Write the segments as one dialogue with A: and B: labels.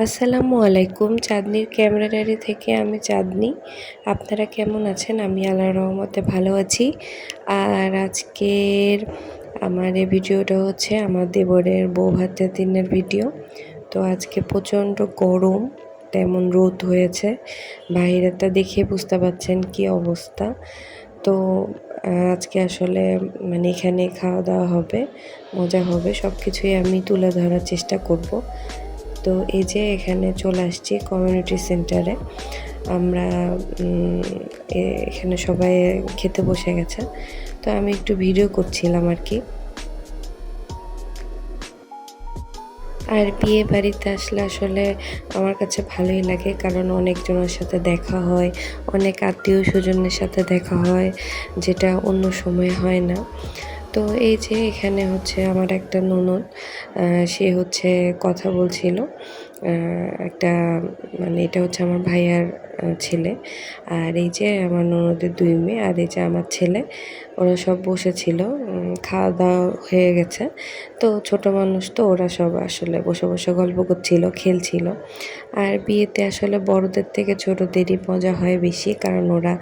A: আসসালামু আলাইকুম। চাঁদনির camera diary থেকে আমি চাঁদনি। আপনারা কেমন আছেন? আমি আল্লাহর রহমতে ভালো আছি। আর আজকের আমার এই ভিডিওটা হচ্ছে আমার দেবরের বউ ভাতের দিনের ভিডিও। তো আজকে প্রচণ্ড গরম, তেমন রোদ হয়েছে। বাইরেটা দেখে বুঝতে পারছেন কি অবস্থা। তো আজকে আসলে এখানে খাওয়া দাওয়া হবে, মজা হবে, সব কিছুই আমি তুলে ধরার চেষ্টা করব। তো এই যে এখানে চলে আসছি কমিউনিটি সেন্টারে। আমরা এখানে সবাই খেতে বসে গেছে, তো আমি একটু ভিডিও করছিলাম আর কি। আর বিয়ে বাড়িতে আসলে আসলে আমার কাছে ভালোই লাগে, কারণ অনেকজনের সাথে দেখা হয়, অনেক আত্মীয় স্বজনের সাথে দেখা হয়, যেটা অন্য সময় হয় না। তো এই যে এখানে হচ্ছে আমার একটা ননদ, সে হচ্ছে কথা বলছিল। একটা এটা হচ্ছে আমার ভাইয়ার ছেলে। আর এই যে আমার ননদের 2 মেয়ে, আর এই যে আমার ছেলে। ওরা সব বসেছিল, খাওয়া দাওয়া হয়ে গেছে। তো ছোট মানুষ তো, ওরা সব আসলে বসে বসে গল্প করছিল, খেলছিল। আর বিয়েতে আসলে বড়দের থেকে ছোটদেরই মজা হয় বেশি, কারণ ওরা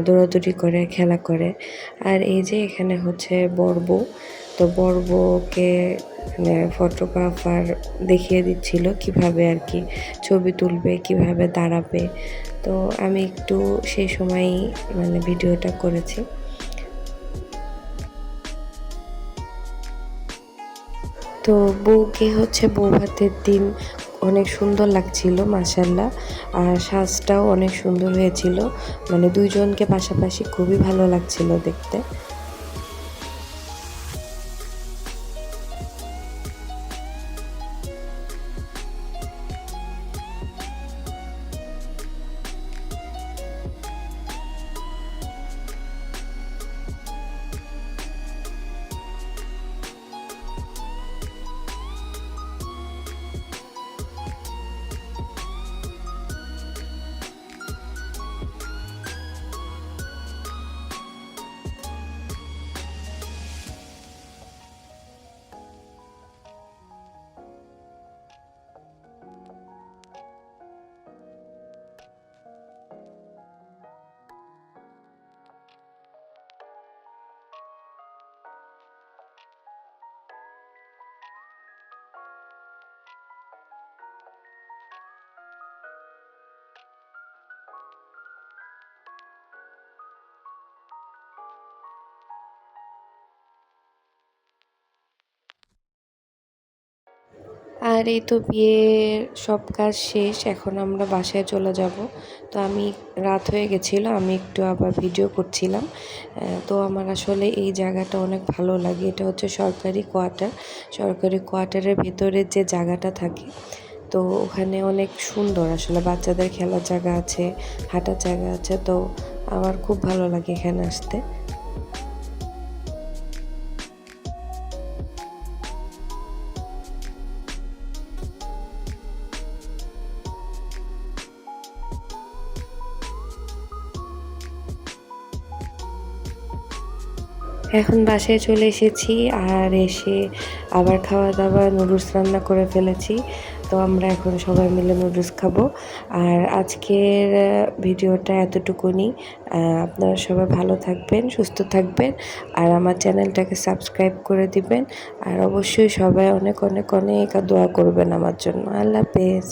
A: দৌড়াদৌড়ি করে, খেলা করে। আর এই যে এখানে হচ্ছে বর বউ। তো বর বউকে ফটোগ্রাফার দেখিয়ে দিচ্ছিল কিভাবে আর কি ছবি তুলবে, কিভাবে দাঁড়াবে। তো আমি একটু সেই সময়ই ভিডিওটা করেছি। তো বউকে হচ্ছে বউ ভাতের দিন অনেক সুন্দর লাগছিল মাশাআল্লাহ। আর সাজটাও অনেক সুন্দর হয়েছিল, দুইজনকে পাশাপাশি খুবই ভালো লাগছিল দেখতে। আর এই তো বিয়ের সব কাজ শেষ, এখন আমরা বাসায় চলে যাব। তো আমি রাত হয়ে গেছিলো, আমি একটু আবার ভিডিও করছিলাম। তো আমার আসলে এই জায়গাটা অনেক ভালো লাগে। এটা হচ্ছে সরকারি কোয়ার্টার। সরকারি কোয়ার্টারের ভেতরে যে জায়গাটা থাকে, তো ওখানে অনেক সুন্দর, আসলে বাচ্চাদের খেলার জায়গা আছে, হাঁটার জায়গা আছে। তো আমার খুব ভালো লাগে এখানে আসতে। এখন বাসায় চলে এসেছি, আর এসে আবার খাওয়া দাওয়া নুডলস রান্না করে ফেলেছি। তো আমরা এখন সবাই মিলে নুডলস খাবো। আর আজকের ভিডিওটা এতটুকুনি। আপনারা সবাই ভালো থাকবেন, সুস্থ থাকবেন, আর আমার চ্যানেলটাকে সাবস্ক্রাইব করে দিবেন। আর অবশ্যই সবাই অনেক অনেক অনেক দোয়া করবেন আমার জন্য। আল্লাহ হাফেজ।